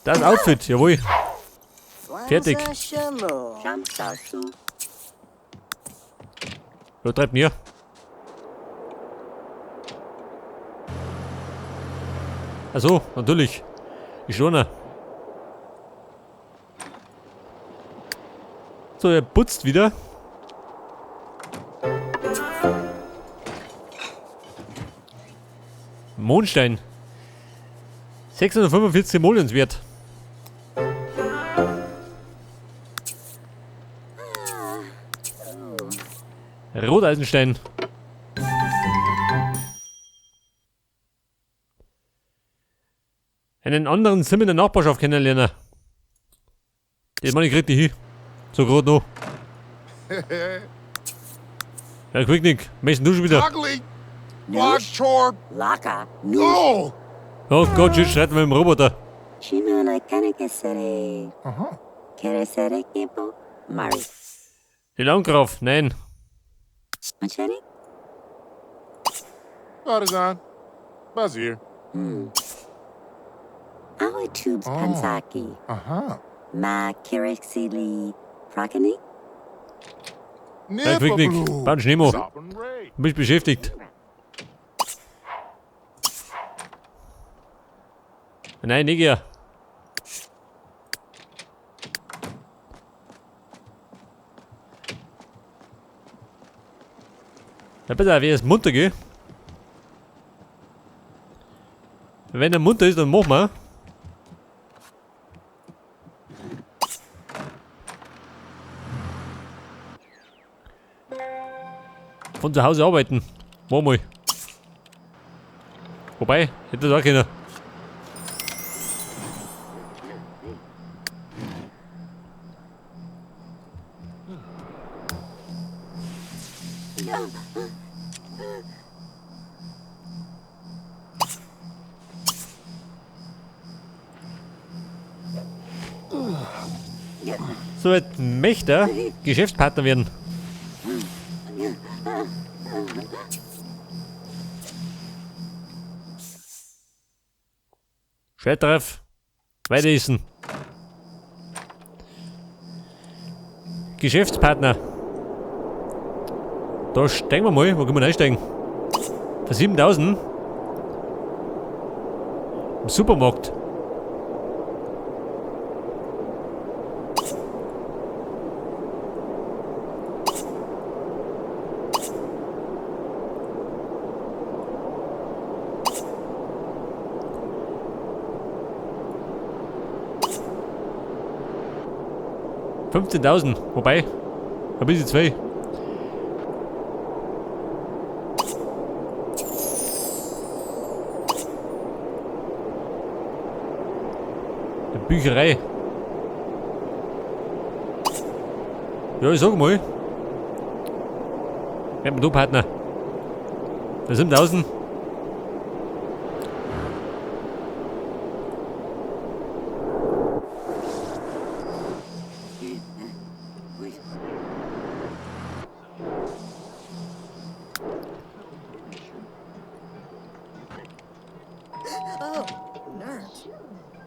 Das Outfit, jawohl. Fertig. Wo treibt mir? Achso, natürlich. Ich schon. So, er putzt wieder. Mondstein. 645 Simoleons wert. Roteisenstein. Einen anderen Sim in der Nachbarschaft kennenlernen. Den Mann, ich krieg die hin. So gerade noch. Ja, Quicknick, möchtest du schon wieder? Oh Gott, shit, schreit mit dem Roboter. Die Landgraf, nein. Partisan. Bazir. Our tubes Pansaki. Ma Kirixili Prakani. Ja, Quicknick, Bansch Nemo. Du bist beschäftigt. Nein, Nigia. Ja, bitte, wer ist munter, gell? Wenn er munter ist, dann machen wir. Von zu Hause arbeiten. Mach mal. Wobei, hätte das auch keiner. So wird Mächter Geschäftspartner werden. Schwertreff. Weiter essen. Geschäftspartner. Da steigen wir mal. Wo können wir einsteigen? Für 7000. Im Supermarkt. $15.000, wobei, ein bisschen zwei. Eine Bücherei. Ja, ich sag mal. Wer hat du Partner? Da sind 1000.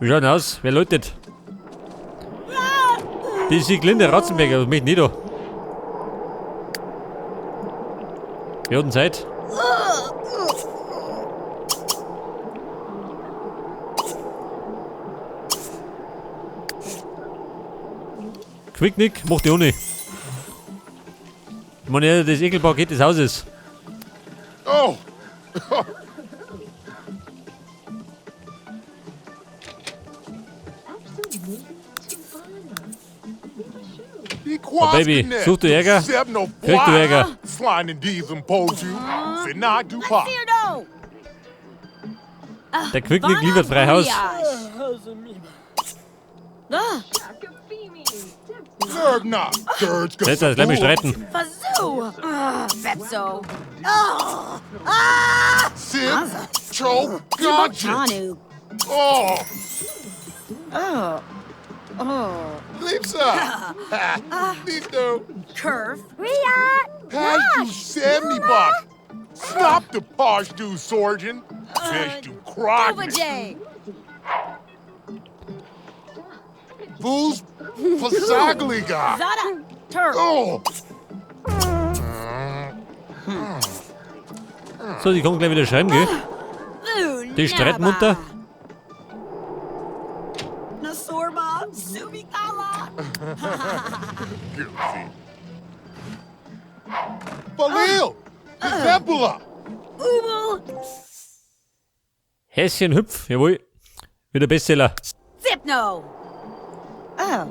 Wie schaut denn aus? Wer läutet? Die ist die Glinde Ratzenberger, das möchte ich nicht da. Wir hatten Zeit. Quicknick, mach die ohne. Ich meine, das Ekelpaket des Hauses. Oh! Oh Baby, such du Ärger? Krieg du Ärger? Der Quicknick liefert frei Haus. Setz das, lass mich streiten. Lipsa! Lito! Curve. Ria! Pass du 70 bucks! Stop the posh du, Sorgen! Fish du crock! J. Fools? Fasagliga! Zara. Turf. Oh! So, die kommen gleich wieder schreiben, gell? Die streiten munter. Nasorba. Subikala. Balil! Zebula! Ubu. Häschen hüpf, jawohl. Wieder Bestseller. Zipno. Oh.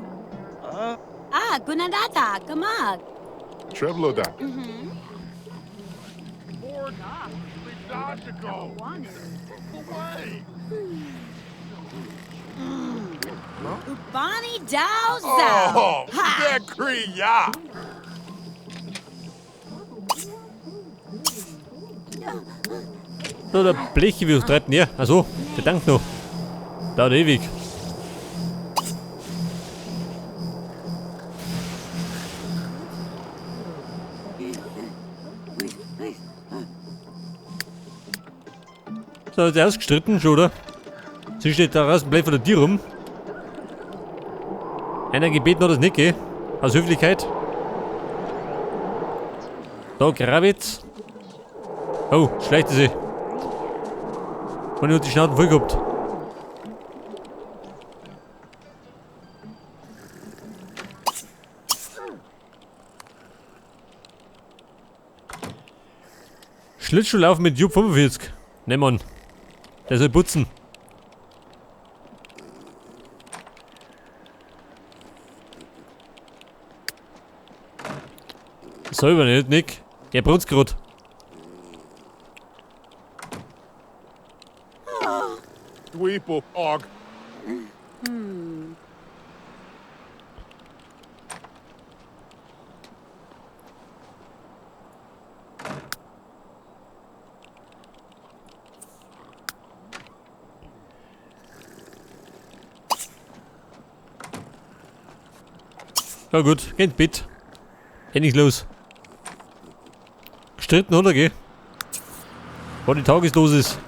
Gunadata. Kamag. Trevloda. Ubani Dao Zao. Oh, Dekriya! So, der Blechi will uns streiten, ja. Achso, der dankt noch. Dauert ewig. So, hat er ausgestritten schon, oder? Sie steht da raus und bleibt vor der Tür rum. Einer gebeten hat das nicht, gell? Aus Höflichkeit. Da, Krawitz. Oh, schleicht sie. Und hat die Schnauze voll gehabt. Schlittschuhlaufen mit Jupp 45. Ne, Mann. Der soll putzen. Selber nicht, Nick. Er brunzt grad. Dweeple Og. Ja gut, geht Bett. Endlich los. Gestritten, oder gell? War die Tagesdosis.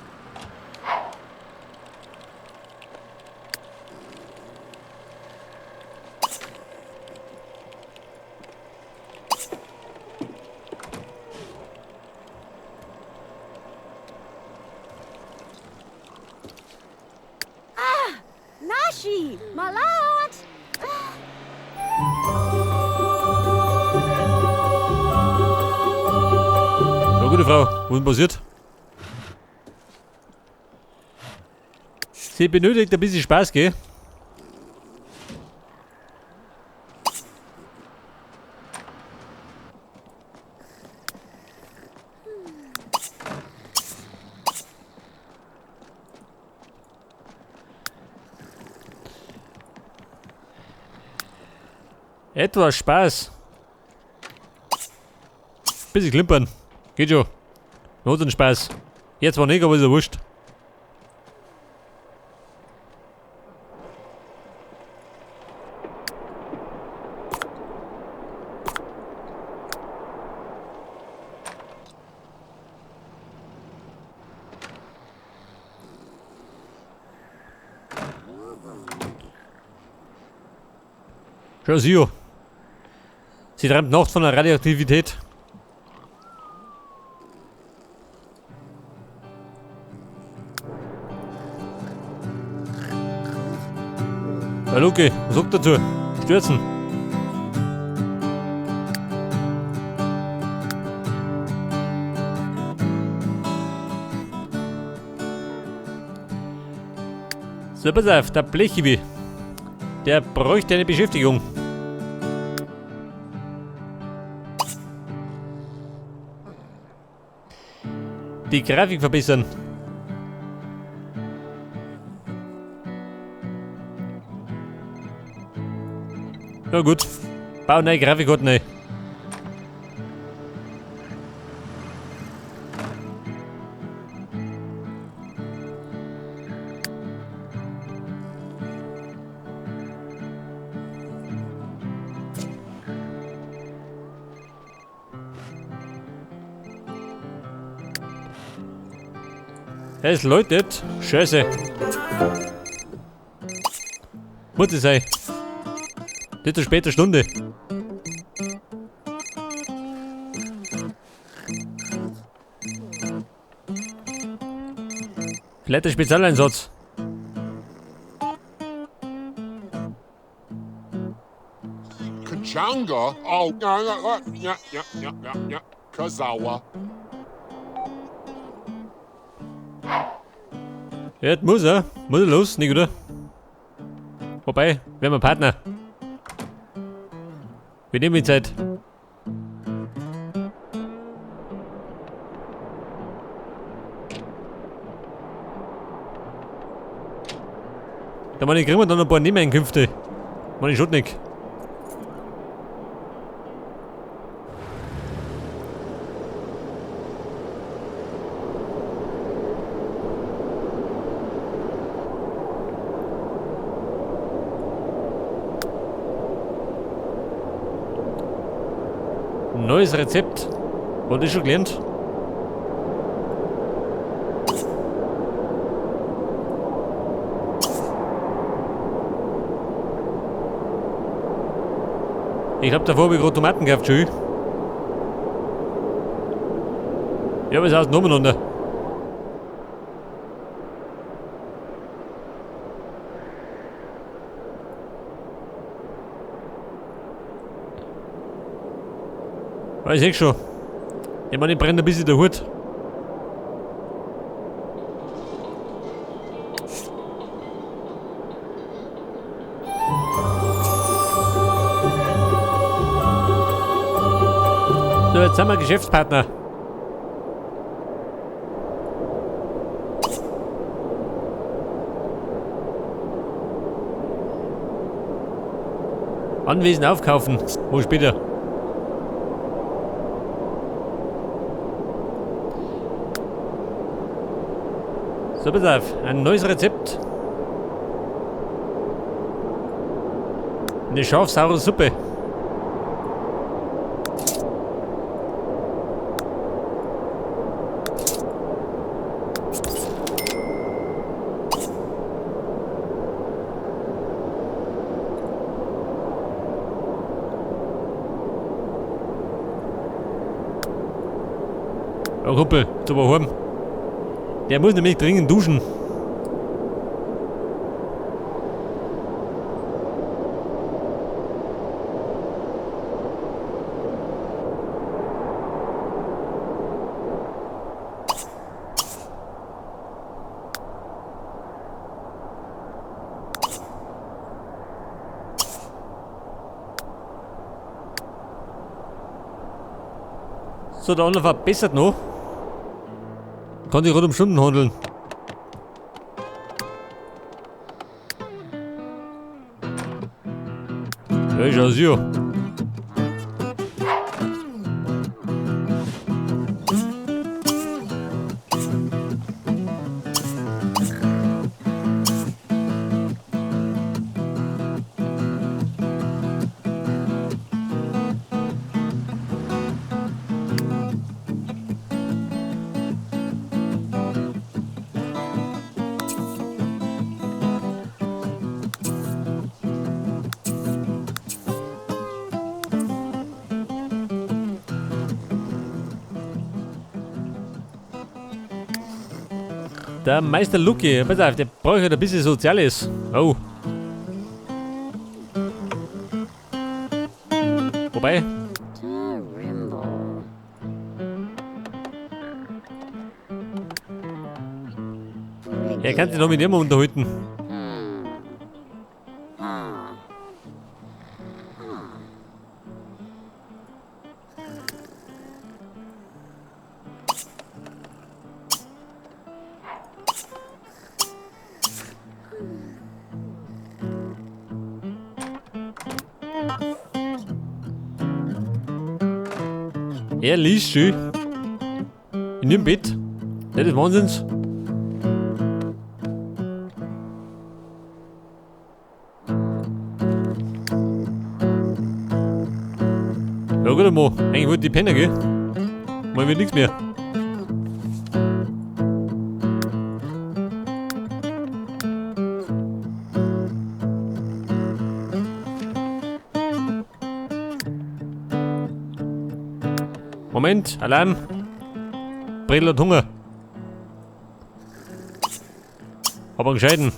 Nashi. Malad. Ja, gute Frau, was ist denn passiert? Sie benötigt ein bisschen Spaß, gell? Etwas Spaß. Bisschen klimpern. Geht schon. Not und Spaß. Jetzt war nicht, aber ist ja wurscht. Schau sie. Sie träumt nachts von der Radioaktivität. Ja, Luki, was sagt dazu? Stürzen. So, pass auf, der Blechiwi. Der bräuchte eine Beschäftigung. Die Grafik verbessern. Na gut. Bau neue Grafikkarte neu. Es läutet. Scheiße. Muss es sein. nicht zu später Stunde. Vielleicht der Spezialeinsatz. Kachanga? Oh, yeah. Kazawa. Ja, jetzt muss er. Muss er los, nicht, oder? Wobei, wir haben einen Partner. Wir nehmen die Zeit. Da meine kriegen wir dann ein paar Nebeneinkünfte. Meine Schotnik. Neues Rezept. Wurde ich schon gelernt. Ich hab davor gerade Tomaten gehabt, schön. Ja, was heißt umeinander? Weiß ich schon. Ich meine, ich brennt ein bisschen der Hut. So, jetzt sind wir Geschäftspartner. Anwesen aufkaufen. Wo später? So, pass auf. Ein neues Rezept. Eine scharfsaure Suppe. Oh, Huppel, zu heim. Der muss nämlich dringend duschen. So, der andere verbessert noch. Kann sich rund um Stunden handeln. Ja, ich schau's hier. Der Meister Lucky, pass auf, der braucht halt ein bisschen Soziales. Oh. Wobei. Er kann sich noch mit jemandem unterhalten. Er liest schön. In dem Bett. Das ist Wahnsinns. Ja gut mal, eigentlich wollte ich pennen, gell? Mal wird nichts mehr. Moment, Alarm. Bredel hat Hunger. Aber einen gescheiten.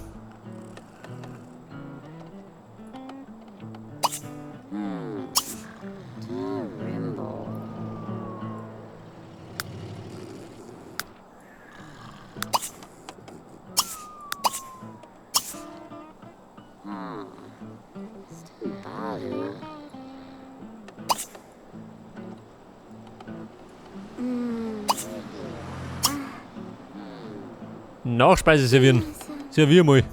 Nachspeise servieren. Servier mal.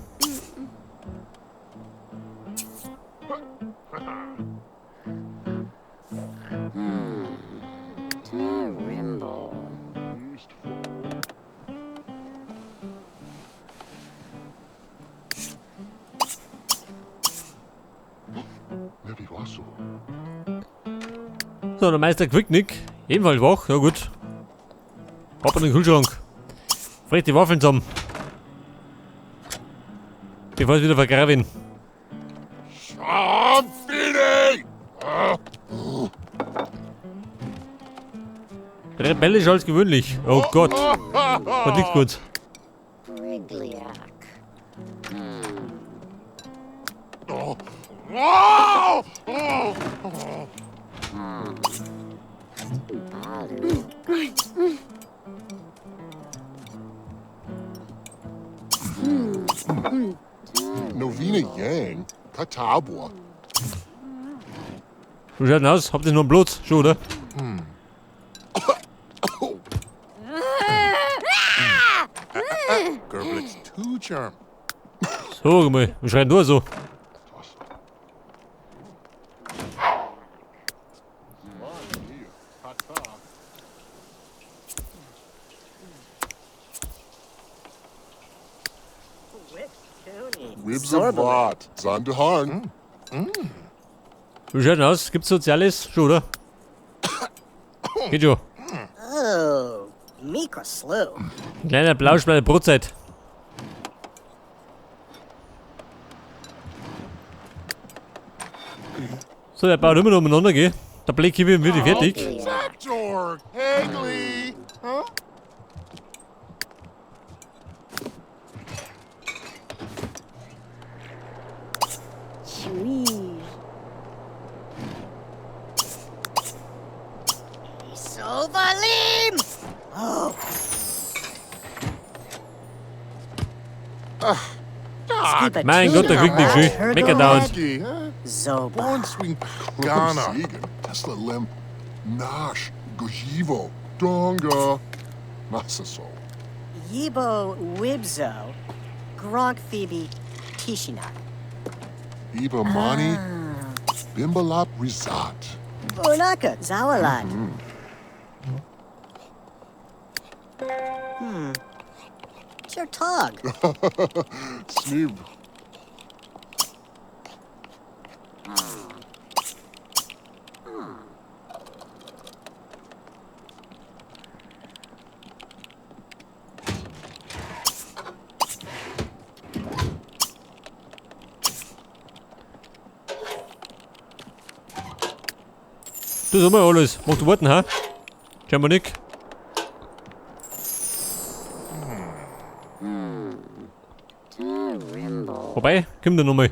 So, der Meister Quicknick. Ebenfalls wach. Ja gut. Ab in den Kühlschrank. Frisch die Waffeln zusammen. Bevor ich wieder vergraben. Rebellisch als gewöhnlich. Oh Gott. War nichts gut. Novina Yang, Katabor. Wie schaut denn aus? Habt ihr noch einen Blut? Schon, oder? Gerblitz too charm. So, mal. Wir schreien nur so. Ribs of Vat, Zandeharn. Wie schaut denn aus? Gibt's Soziales? Schon, oder? Geht schon. Oh, Mika Slow. Ein kleiner Plausch bei der Brotzeit. So, der baut immer noch umeinander, gell? Der Blick hier wird fertig. Georg, Hagley. Huh? Sovalim! Oh. Mein Gott, der kriegt nicht schön. Weggedauert. Zoba. Born swing Ghana. Tesla Lem. Nash. Gojivo. Donga. Nasaso. Yibo Wibzo. Gronk Phoebe Tishinak. Iba Mani. Bimbalap Rizat. Bunaka Zawalat. It's your tog. Snib. Das haben wir alles. Mach du warten, ha? Schau mal nicht. Vorbei, komm dann nochmal.